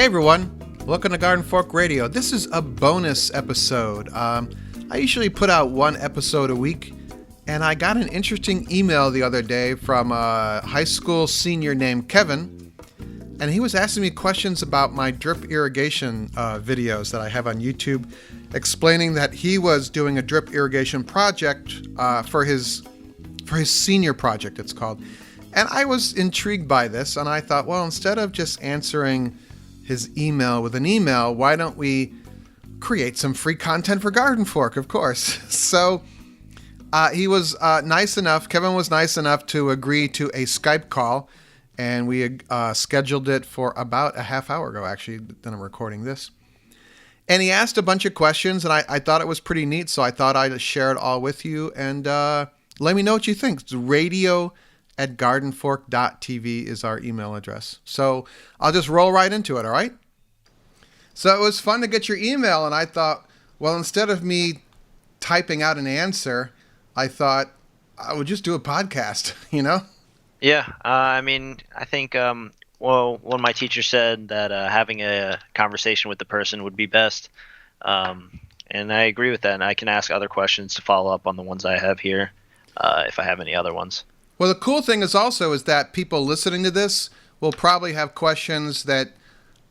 Hey everyone, welcome to Garden Fork Radio. This is a bonus episode. I usually put out one episode a week, and I got an interesting email the other day from a high school senior named Kevin, and he was asking me questions about my drip irrigation videos that I have on YouTube, explaining that he was doing a drip irrigation project for his senior project, it's called. And I was intrigued by this, and I thought, well, instead of just answering his email with an email, why don't we create some free content for Garden Fork, of course. So he was nice enough, Kevin was nice enough to agree to a Skype call, and we scheduled it for about a half hour ago, actually, then I'm recording this. And he asked a bunch of questions, and I thought it was pretty neat, so I thought I'd share it all with you, and let me know what you think. It's radio@gardenfork.tv is our email address. So I'll just roll right into it, all right? So it was fun to get your email, and I thought, well, instead of me typing out an answer, I thought I would just do a podcast, you know? Yeah, I think, one of my teachers said that having a conversation with the person would be best, and I agree with that, and I can ask other questions to follow up on the ones I have here, if I have any other ones. Well, the cool thing is that people listening to this will probably have questions that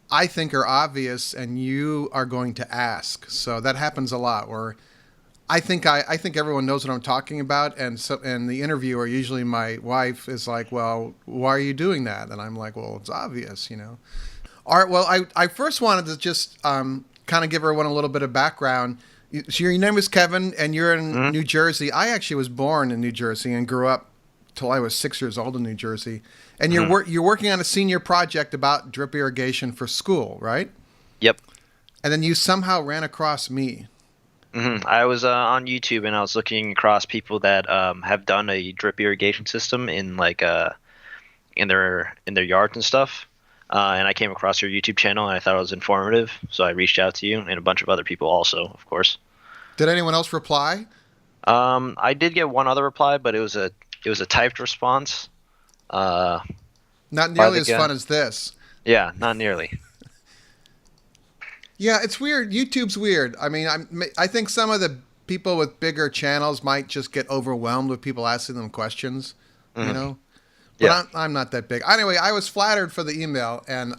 I think are obvious and you are going to ask. So that happens a lot where I think everyone knows what I'm talking about, and the interviewer, usually my wife, is like, well, why are you doing that? And I'm like, well, it's obvious, you know. All right, well, I first wanted to just kind of give everyone a little bit of background. So your name is Kevin, and you're in New Jersey. I actually was born in New Jersey and grew up till I was 6 years old in New Jersey. And you're working on a senior project about drip irrigation for school, right? Yep. And then you somehow ran across me. I was on YouTube, and I was looking across people that have done a drip irrigation system in in their yards and stuff. And I came across your YouTube channel, and I thought it was informative, so I reached out to you and a bunch of other people also, of course. Did anyone else reply? I did get one other reply, but it was a typed response. Not nearly as fun as this. Yeah, not nearly. Yeah, it's weird. YouTube's weird. I mean, I think some of the people with bigger channels might just get overwhelmed with people asking them questions, you know? But yeah. I'm not that big. Anyway, I was flattered for the email, and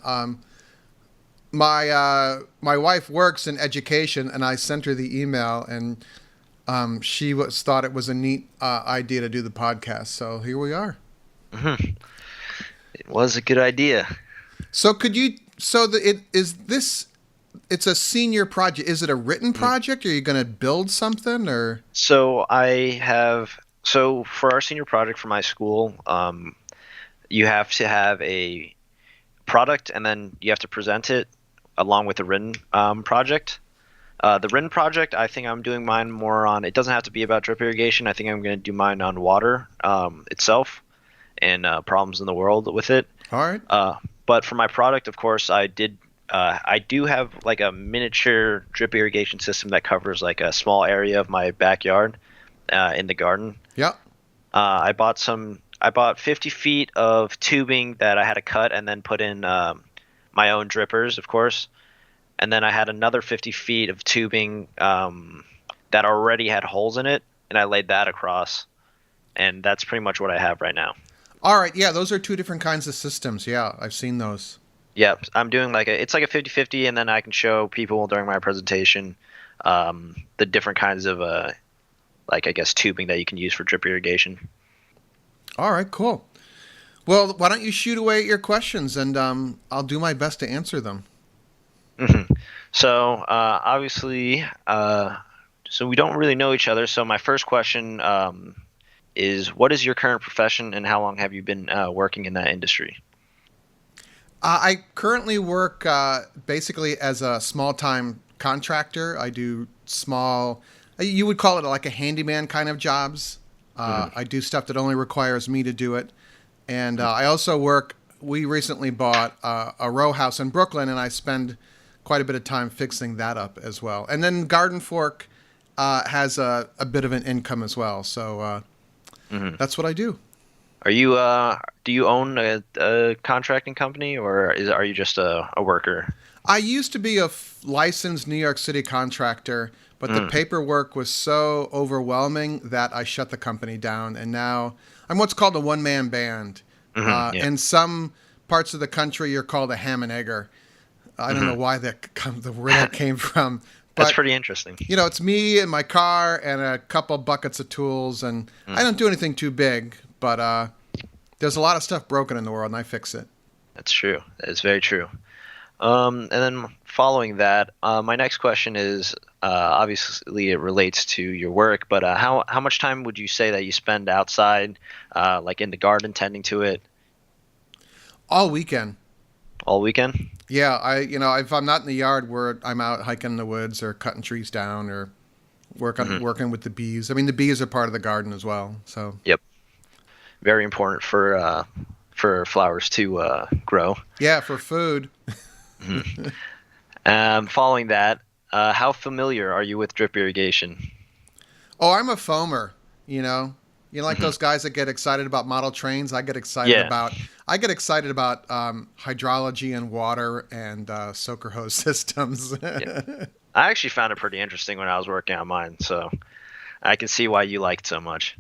my wife works in education, and I sent her the email, and she thought it was a neat idea to do the podcast. So here we are. It was a good idea. So it's a senior project. Is it a written project? Or are you going to build something, or? So for our senior project for my school, you have to have a product, and then you have to present it along with the written project. The written project, I think I'm doing mine more on, it doesn't have to be about drip irrigation. I think I'm going to do mine on water itself and problems in the world with it. All right. But for my product, of course, I do have like a miniature drip irrigation system that covers like a small area of my backyard in the garden. Yeah. I bought 50 feet of tubing that I had to cut and then put in my own drippers, of course. And then I had another 50 feet of tubing that already had holes in it, and I laid that across. And that's pretty much what I have right now. All right. Yeah, those are two different kinds of systems. Yeah, I've seen those. Yeah, I'm doing it's like a 50-50, and then I can show people during my presentation the different kinds of, I guess, tubing that you can use for drip irrigation. All right, cool. Well, why don't you shoot away at your questions, and I'll do my best to answer them. So obviously, so we don't really know each other. So my first question is, what is your current profession, and how long have you been working in that industry? I currently work basically as a small-time contractor. I do small, you would call it like a handyman kind of jobs. I do stuff that only requires me to do it. And I also we recently bought a row house in Brooklyn, and I spend quite a bit of time fixing that up as well. And then Garden Fork has a bit of an income as well. So that's what I do. Are you do you own a contracting company, or are you just a worker? I used to be a licensed New York City contractor, but the Mm, paperwork was so overwhelming that I shut the company down. And now I'm what's called a one-man band. yeah. In some parts of the country, you're called a ham and egger. I don't know hmm why where that came from, That's but pretty interesting. it's me and my car and a couple buckets of tools, and I Mm, don't do anything too big, but there's a lot of stuff broken in the world, and I fix it. that's true. That is very true. And then following that, my next question is obviously it relates to your work, but how much time would you say that you spend outside, like in the garden, tending to it All weekend. all weekend? Yeah, if I'm not in the yard, I'm out hiking in the woods or cutting trees down or hmm working with the bees. I mean, the bees are part of the garden as well. So Yep, very important for flowers to grow. yeah, for food. Mhm. Following that, how familiar are you with drip irrigation? Oh, I'm a foamer. You know, like hmm those guys that get excited about model trains. Yeah, I get excited about hydrology and water and soaker hose systems. yeah. I actually found it pretty interesting when I was working on mine, so I can see why you liked so much.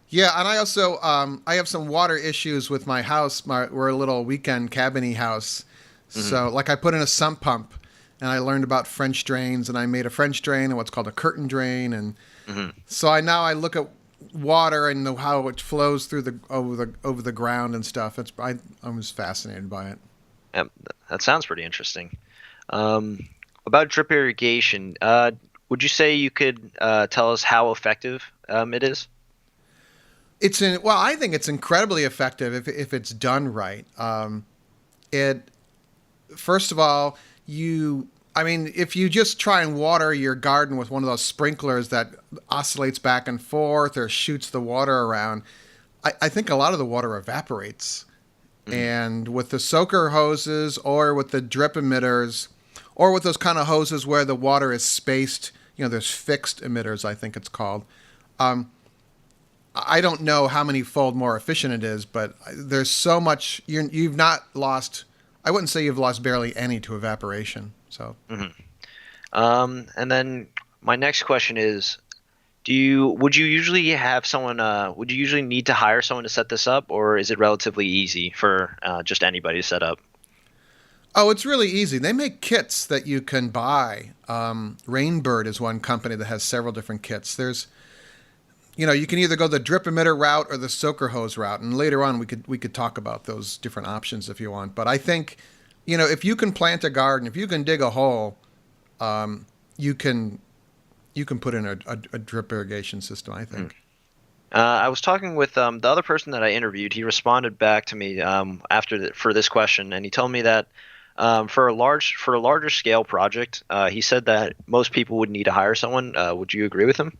Yeah, and I also I have some water issues with my house. We're a little weekend cabiny house, hmm so like I put in a sump pump, and I learned about French drains, and I made a French drain and what's called a curtain drain, and hmm so I look at water and know how it flows through the over the ground and stuff. I was fascinated by it. Yep, that sounds pretty interesting. Um, about drip irrigation, would you say you could tell us how effective it is? I think it's incredibly effective if it's done right. It First of all, I mean, if you just try and water your garden with one of those sprinklers that oscillates back and forth or shoots the water around, I think a lot of the water evaporates. hmm And with the soaker hoses or with the drip emitters or with those kind of hoses where the water is spaced, there's fixed emitters, I think it's called. Um, I don't know how many fold more efficient it is, but there's so much. You've not lost. I wouldn't say you've lost barely any to evaporation. So hmm and then my next question is, would you usually have someone, would you usually need to hire someone to set this up, or is it relatively easy for just anybody to set up? oh, it's really easy. They make kits that you can buy. Rainbird is one company that has several different kits. You can either go the drip emitter route or the soaker hose route, and later on we could talk about those different options if you want. But I think, if you can plant a garden, if you can dig a hole, you can put in a drip irrigation system, I Hmm. think. I was talking with the other person that I interviewed. He responded back to me for this question, and he told me that for a larger scale project, he said that most people would need to hire someone. Would you agree with him?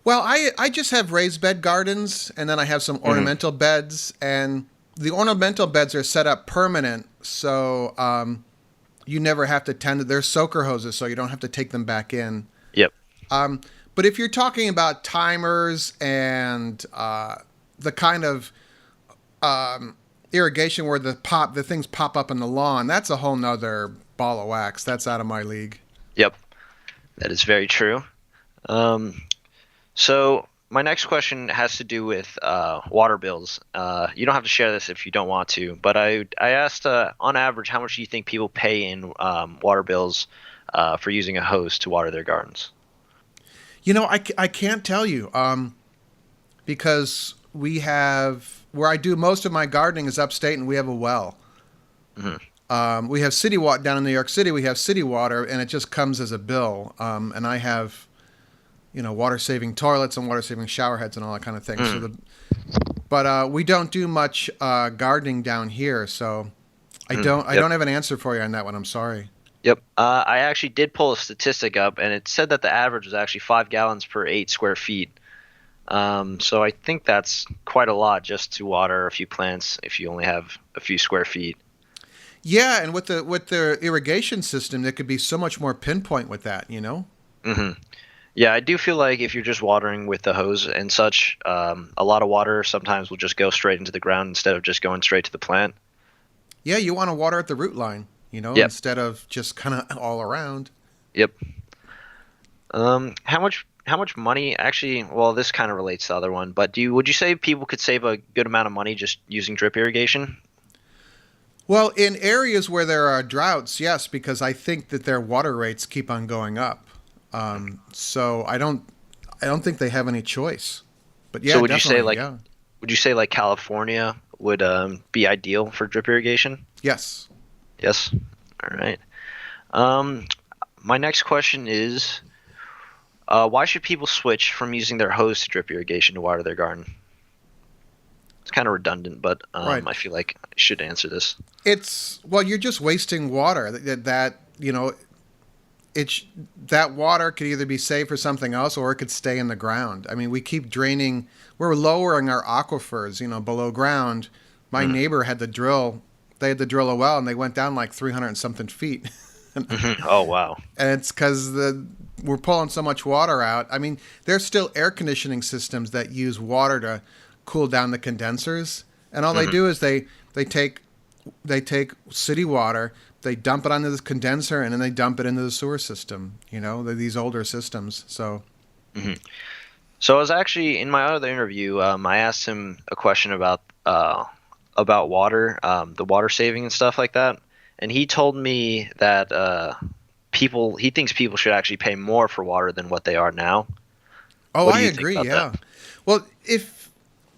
Well, I just have raised bed gardens, and then I have some hmm ornamental beds, and the ornamental beds are set up permanent, so you never have to tend to. They're soaker hoses, so you don't have to take them back in. Yep. Um, but if you're talking about timers and the kind of irrigation where the things pop up in the lawn, that's a whole nother ball of wax. That's out of my league. Yep. That is very true. Um, So my next question has to do with water bills. You don't have to share this if you don't want to, but I asked on average how much do you think people pay in water bills for using a hose to water their gardens? I can't tell you because where I do most of my gardening is upstate, and we have a well. hmm We have city water down in New York City. We have city water, and it just comes as a bill. And I have water saving toilets and water saving shower heads and all that kind of thing. mm But we don't do much gardening down here, so I Yep. don't have an answer for you on that one. I'm sorry. Yep. I actually did pull a statistic up, and it said that the average was actually 5 gallons per 8 square feet. So I think that's quite a lot just to water a few plants if you only have a few square feet. Yeah, and with the irrigation system, there could be so much more pinpoint with that. hmm Yeah, I do feel like if you're just watering with the hose and such, a lot of water sometimes will just go straight into the ground instead of just going straight to the plant. Yeah, you want to water at the root line, Yep. instead of just kind of all around. Yep. How much money actually? Well, this kind of relates to the other one, but would you say people could save a good amount of money just using drip irrigation? Well, in areas where there are droughts, yes, because I think that their water rates keep on going up. So I don't think they have any choice. But So yeah, definitely, yeah, would you say like California would be ideal for drip irrigation? yes. Yes. All right. Um, my next question is, why should people switch from using their hose to drip irrigation to water their garden? It's kind of redundant, but Right. I feel like I should answer this. It's well, you're just wasting water. It's that water could either be saved for something else or it could stay in the ground. I mean, we keep draining. We're lowering our aquifers, below ground. My Mhm. neighbor had to drill. They had to drill a well, and they went down like 300 and something feet. Mhm. Oh wow. And it's because we're pulling so much water out. I mean, there's still air conditioning systems that use water to cool down the condensers, and all they Mhm. do is they take they take city water, they dump it onto this condenser, and then they dump it into the sewer system. These older systems. So Mhm. So I was actually in my other interview. I asked him a question about water, the water saving and stuff like that, and he told me that he thinks people should actually pay more for water than what they are now. oh, What do I you think agree. about that? Yeah. Well, if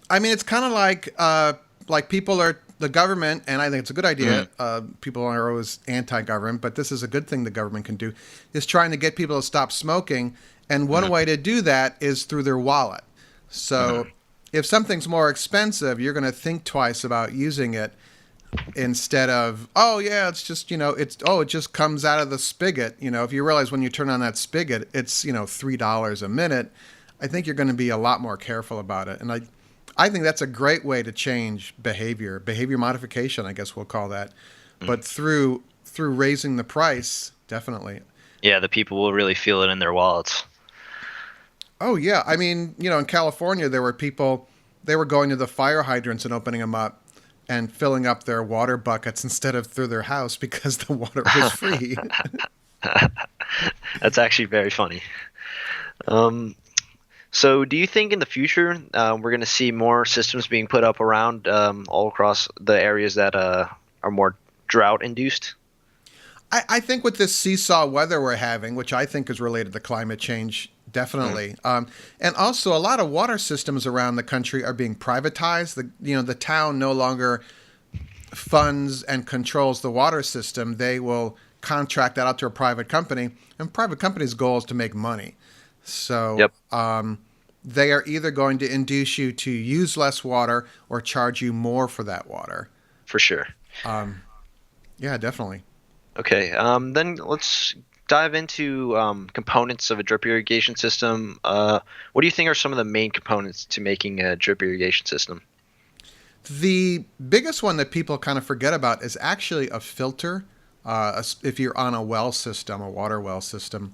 I mean, it's kind of like people are the government, and I think it's a good idea. Mhm. People are always anti-government, but this is a good thing the government can do, is trying to get people to stop smoking. And one Mhm. way to do that is through their wallet. So Mhm. if something's more expensive, you're going to think twice about using it instead of, oh yeah, it's just, it just comes out of the spigot. If you realize when you turn on that spigot, it's, $3 a minute. I think you're going to be a lot more careful about it. And I think that's a great way to change behavior modification, I guess we'll call that. Mhm. But through raising the price, definitely. Yeah, the people will really feel it in their wallets. Oh yeah, I mean, in California there were people, they were going to the fire hydrants and opening them up and filling up their water buckets instead of through their house because the water was free. That's actually very funny. Um, so, do you think in the future we're going to see more systems being put up around all across the areas that are more drought induced? I think with this seesaw weather we're having, which I think is related to climate change, definitely, and also a lot of water systems around the country are being privatized. The town no longer funds and controls the water system. They will contract that out to a private company, and private company's goal is to make money. So Yep, they are either going to induce you to use less water or charge you more for that water. for sure. Um, yeah, definitely. Okay, then let's dive into components of a drip irrigation system. What do you think are some of the main components to making a drip irrigation system? The biggest one that people kind of forget about is actually a filter. If you're on a well system, a water well system,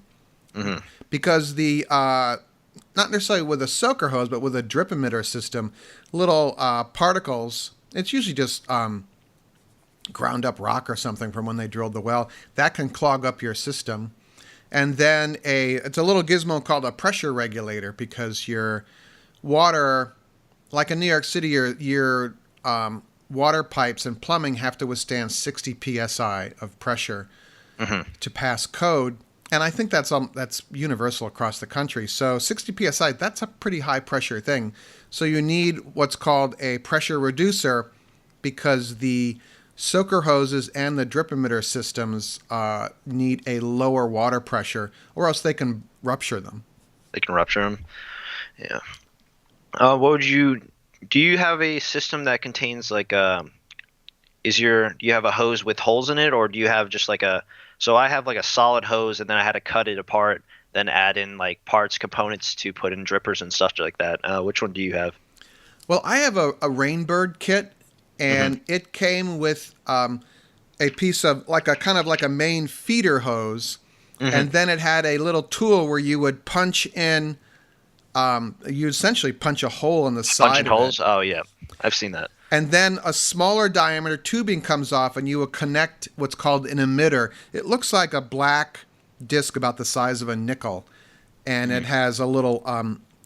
Hmm. because not necessarily with a soaker hose, but with a drip emitter system, little particles. It's usually just ground up rock or something from when they drilled the well that can clog up your system. And then it's a little gizmo called a pressure regulator because your water, like in New York City, your water pipes and plumbing have to withstand 60 psi of pressure Hmm. to pass code. And I think that's universal across the country. So 60 psi, that's a pretty high pressure thing. So you need what's called a pressure reducer because the soaker hoses and the drip emitter systems need a lower water pressure, or else they can rupture them. They can rupture them. Yeah. What would you do? You have a system that contains like do you have a hose with holes in it, or do you have just like a? So I have like a solid hose, and then I had to cut it apart, then add in like parts, components to put in drippers and stuff like that. Which one do you have? Well, I have a Rainbird kit, Hmm. and it came with a piece of like a kind of like a main feeder hose, And then it had a little tool where you would punch in. You essentially punch a hole in the side Punching of holes? it. Oh, yeah. I've seen that. And then a smaller diameter tubing comes off, and you will connect what's called an emitter. It looks like a black disc about the size of a nickel, and it has a little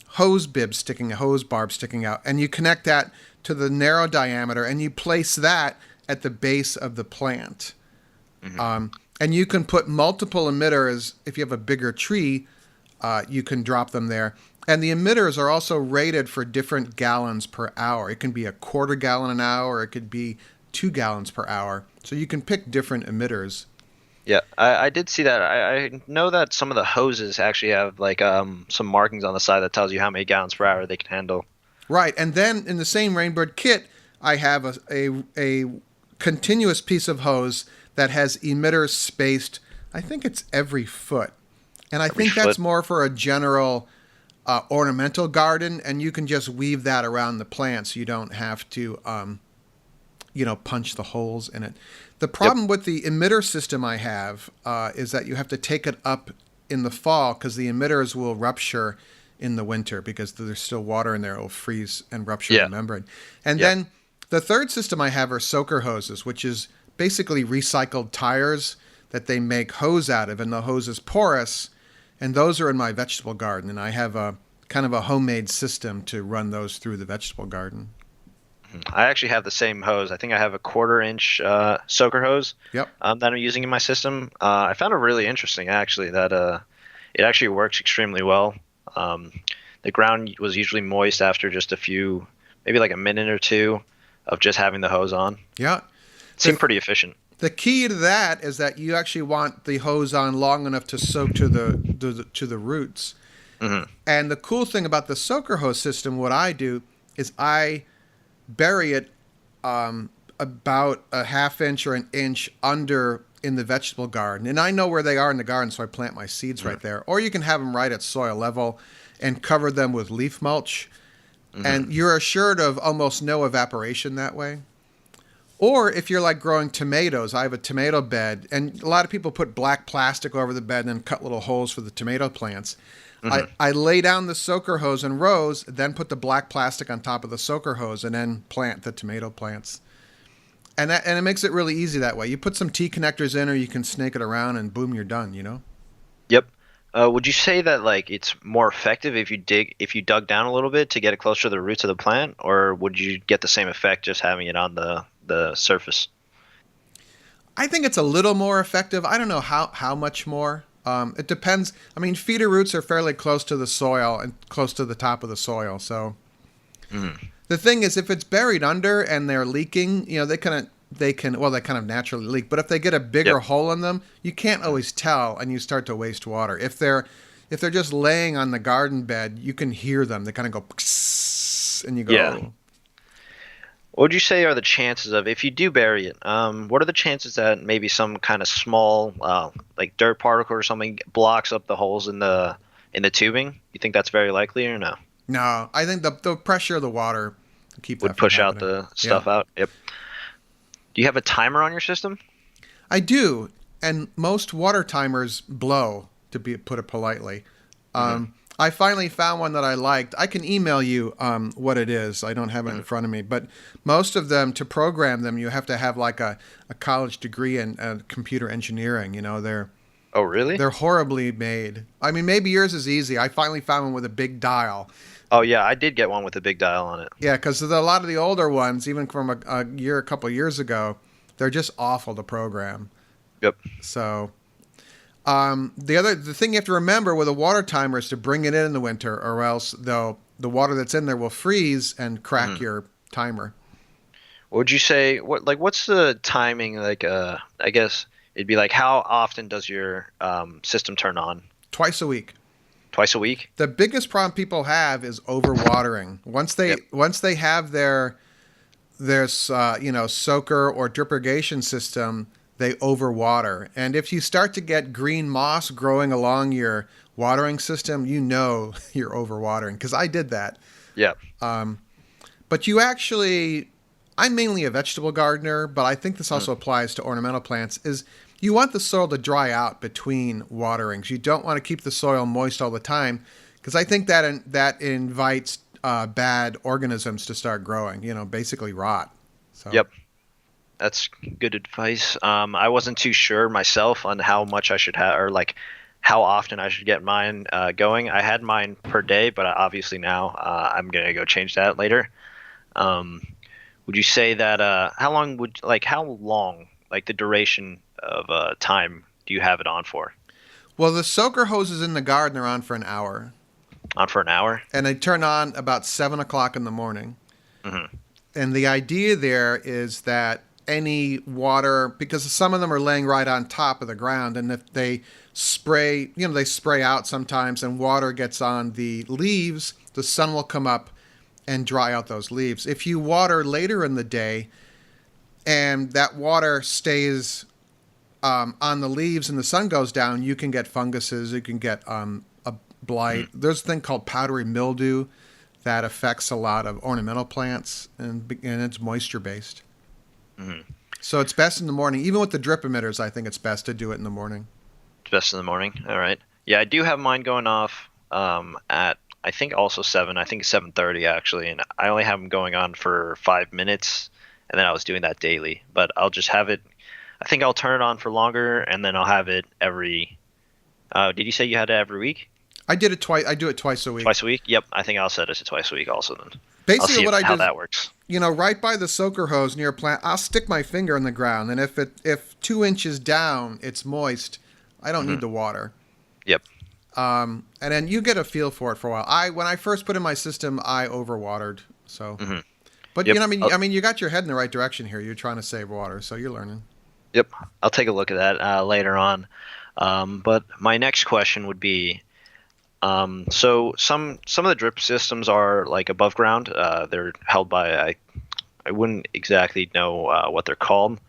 hose barb sticking out. And you connect that to the narrow diameter, and you place that at the base of the plant. And you can put multiple emitters. If you have a bigger tree, you can drop them there. And the emitters are also rated for different gallons per hour. It can be a quarter gallon an hour, or it could be 2 gallons per hour. So you can pick different emitters. Yeah, I did see that. I know that some of the hoses actually have like some markings on the side that tells you how many gallons per hour they can handle. Right. And then in the same Rainbird kit, I have a continuous piece of hose that has emitters spaced, I think it's every foot. And I think that's more for a general ornamental garden, and you can just weave that around the plant so you don't have to, punch the holes in it. The problem with the emitter system I have is that you have to take it up in the fall because the emitters will rupture in the winter because there's still water in there. It will freeze and rupture the membrane. And then the third system I have are soaker hoses, which is basically recycled tires that they make hose out of, and the hose is porous. And those are in my vegetable garden, and I have a kind of a homemade system to run those through the vegetable garden. I actually have the same hose. I think I have a 1/4-inch soaker hose that I'm using in my system. I found it really interesting, actually, that it actually works extremely well. The ground was usually moist after just a few, maybe like a minute or two of just having the hose on. Yeah. It seemed pretty efficient. The key to that is that you actually want the hose on long enough to soak to the roots. And the cool thing about the soaker hose system, what I do is I bury it about a 1/2 inch or an inch under in the vegetable garden. And I know where they are in the garden, so I plant my seeds right there. Or you can have them right at soil level and cover them with leaf mulch. And you're assured of almost no evaporation that way. Or if you're like growing tomatoes, I have a tomato bed, and a lot of people put black plastic over the bed and then cut little holes for the tomato plants. I lay down the soaker hose in rows, then put the black plastic on top of the soaker hose, and then plant the tomato plants. And it makes it really easy that way. You put some T connectors in, or you can snake it around, and boom, you're done. Yep. Would you say that like it's more effective if you dug down a little bit to get it closer to the roots of the plant, or would you get the same effect just having it on the surface? I think it's a little more effective. I don't know how much more. It depends. I mean, feeder roots are fairly close to the soil and close to the top of the soil. So the thing is, if it's buried under and they're leaking, they kind of naturally leak. But if they get a bigger hole in them, you can't always tell, and you start to waste water. If they're just laying on the garden bed, you can hear them. They kind of go, and you go. Yeah. What would you say are the chances of, if you do bury it, what are the chances that maybe some kind of small, like dirt particle or something blocks up the holes in the tubing? You think that's very likely or no? No, I think the pressure of the water would push out the stuff out. Yep. Do you have a timer on your system? I do, and most water timers blow, to put it politely. I finally found one that I liked. I can email you what it is. I don't have it in front of me. But most of them, to program them, you have to have like a college degree in computer engineering. Oh, really? They're horribly made. I mean, maybe yours is easy. I finally found one with a big dial. Oh, yeah. I did get one with a big dial on it. Yeah, because a lot of the older ones, even from a couple of years ago, they're just awful to program. Yep. So... the thing you have to remember with a water timer is to bring it in the winter, or else the water that's in there will freeze and crack your timer. Would you say what's the timing? I guess it'd be like, how often does your system turn on? Twice a week. Twice a week? The biggest problem people have is overwatering. Once they have their soaker or drip irrigation system, they overwater. And if you start to get green moss growing along your watering system, you're overwatering, because I did that. Yeah. But I'm mainly a vegetable gardener, but I think this also applies to ornamental plants, is You want the soil to dry out between waterings. You don't want to keep the soil moist all the time, because I think that invites bad organisms to start growing. Basically rot. So. Yep. That's good advice. I wasn't too sure myself on how much I should have, or like how often I should get mine going. I had mine per day, but obviously now I'm gonna go change that later. Would you say that how long, like the duration of time do you have it on for? Well, the soaker hoses in the garden are on for an hour. On for an hour? And they turn on about 7 o'clock in the morning. Mm-hmm. And the idea there is that any water, because some of them are laying right on top of the ground, and if they spray, they spray out sometimes and water gets on the leaves, the sun will come up and dry out those leaves. If you water later in the day and that water stays on the leaves and the sun goes down, you can get funguses, you can get a blight. There's a thing called powdery mildew that affects a lot of ornamental plants, and it's moisture-based. Mm-hmm. So it's best in the morning. Even with the drip emitters, I think it's best to do it in the morning. It's best in the morning? All right. Yeah, I do have mine going off at, I think, also 7. I think 7:30, actually, and I only have them going on for 5 minutes, and then I was doing that daily. But I'll just have it, I think I'll turn it on for longer, and then I'll have it every, did you say you had it every week? I did it twice. I do it twice a week. Twice a week? Yep. I think I'll set it to twice a week also then. Basically, I'll see what I do how that works. Right by the soaker hose near a plant, I'll stick my finger in the ground, and if 2 inches down it's moist, I don't need the water. Yep. And then you get a feel for it for a while. When I first put in my system, I overwatered. So, but Yep. you got your head in the right direction here. You're trying to save water, so you're learning. Yep. I'll take a look at that later on. But my next question would be, so some of the drip systems are like above ground. They're held by I wouldn't exactly know what they're called,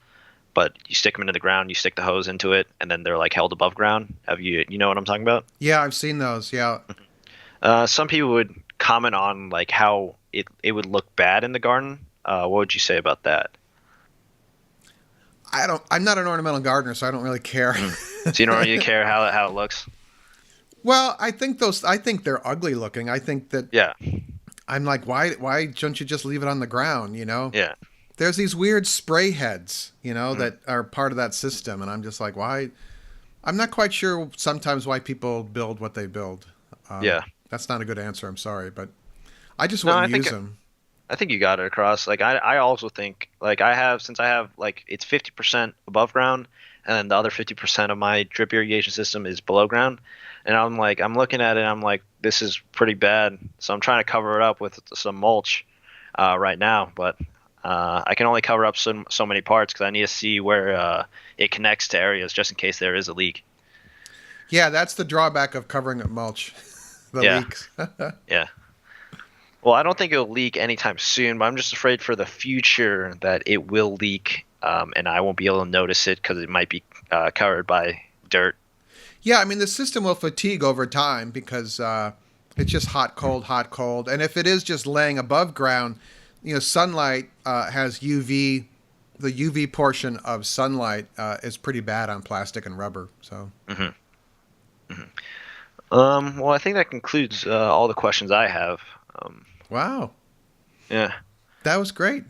but you stick them into the ground, you stick the hose into it, and then they're like held above ground. Have you know what I'm talking about? Yeah, I've seen those. Yeah. Some people would comment on like how it would look bad in the garden. What would you say about that? I'm not an ornamental gardener, so I don't really care. So you don't really care how it looks? Well, I think they're ugly looking. I think that. Yeah. I'm like, why don't you just leave it on the ground? Yeah. There's these weird spray heads, that are part of that system, and I'm just like, why? I'm not quite sure sometimes why people build what they build. Yeah. That's not a good answer. I'm sorry, but I just wouldn't use them. I think you got it across. Like I also think like since I have like it's 50% above ground, and then the other 50% of my drip irrigation system is below ground. And I'm looking at it, I'm like, this is pretty bad. So I'm trying to cover it up with some mulch right now, but I can only cover up so many parts because I need to see where it connects to areas just in case there is a leak. Yeah, that's the drawback of covering up mulch. Leaks. Yeah. Well, I don't think it'll leak anytime soon, but I'm just afraid for the future that it will leak, and I won't be able to notice it because it might be covered by dirt. Yeah, I mean, the system will fatigue over time because it's just hot, cold. And if it is just laying above ground, sunlight has UV. The UV portion of sunlight is pretty bad on plastic and rubber. So. Well, I think that concludes all the questions I have. Wow. Yeah. That was great.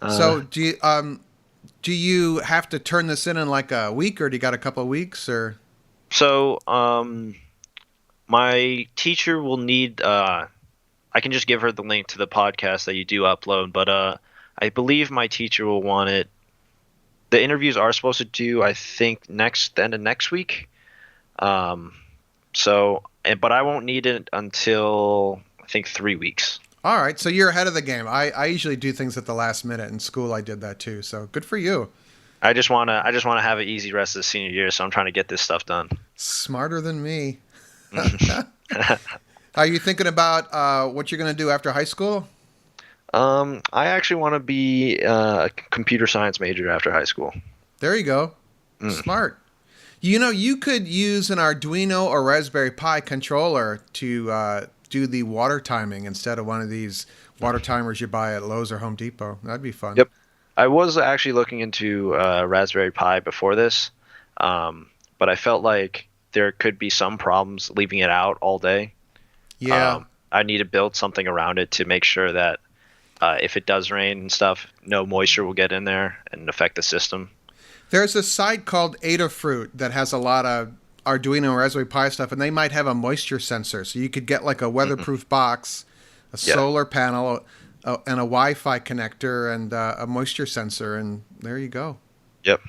So do you have to turn this in like a week, or do you got a couple of weeks, or? So, my teacher will need, I can just give her the link to the podcast that you do upload, but, I believe my teacher will want it. The interviews are supposed to do, I think, the end of next week. But I won't need it until, I think, 3 weeks. All right. So you're ahead of the game. I usually do things at the last minute. In school, I did that too. So good for you. I just want to have an easy rest of the senior year, so I'm trying to get this stuff done. Smarter than me. Are you thinking about what you're going to do after high school? I actually want to be a computer science major after high school. There you go. Smart. You could use an Arduino or Raspberry Pi controller to do the water timing instead of one of these water timers you buy at Lowe's or Home Depot. That'd be fun. Yep. I was actually looking into Raspberry Pi before this, but I felt like there could be some problems leaving it out all day. Yeah. I need to build something around it to make sure that if it does rain and stuff, no moisture will get in there and affect the system. There's a site called Adafruit that has a lot of Arduino and Raspberry Pi stuff, and they might have a moisture sensor. So you could get like a weatherproof box, a solar panel, and a Wi-Fi connector, and a moisture sensor, and there you go. Yep.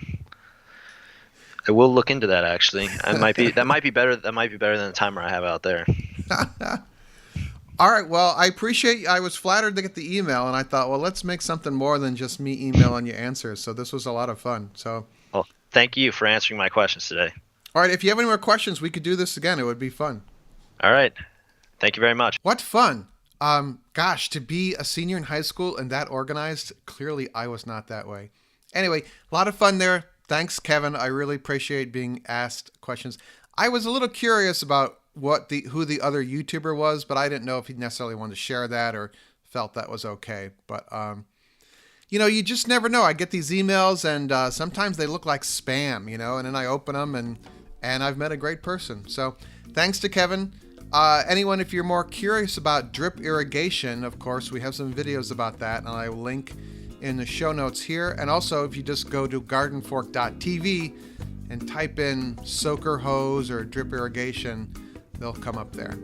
I will look into that actually. That might be better. That might be better than the timer I have out there. All right. Well, I appreciate. I was flattered to get the email, and I thought, well, let's make something more than just me emailing you answers. So this was a lot of fun. So, well, thank you for answering my questions today. All right. If you have any more questions, we could do this again. It would be fun. All right. Thank you very much. What fun! Gosh, to be a senior in high school and that organized. Clearly, I was not that way. Anyway, a lot of fun there. Thanks, Kevin. I really appreciate being asked questions. I was a little curious about who the other YouTuber was, but I didn't know if he necessarily wanted to share that or felt that was okay. But you just never know. I get these emails, and sometimes they look like spam, and then I open them, and I've met a great person. So thanks to Kevin. Anyone, if you're more curious about drip irrigation, of course, we have some videos about that, and I will link in the show notes here. And also, if you just go to gardenfork.tv and type in soaker hose or drip irrigation, they'll come up there.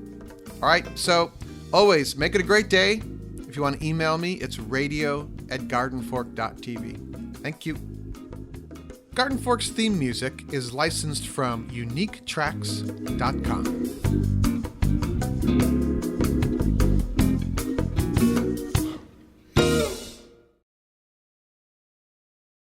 All right, so always make it a great day. If you want to email me, it's radio@gardenfork.tv. Thank you. Garden Fork's theme music is licensed from uniquetracks.com.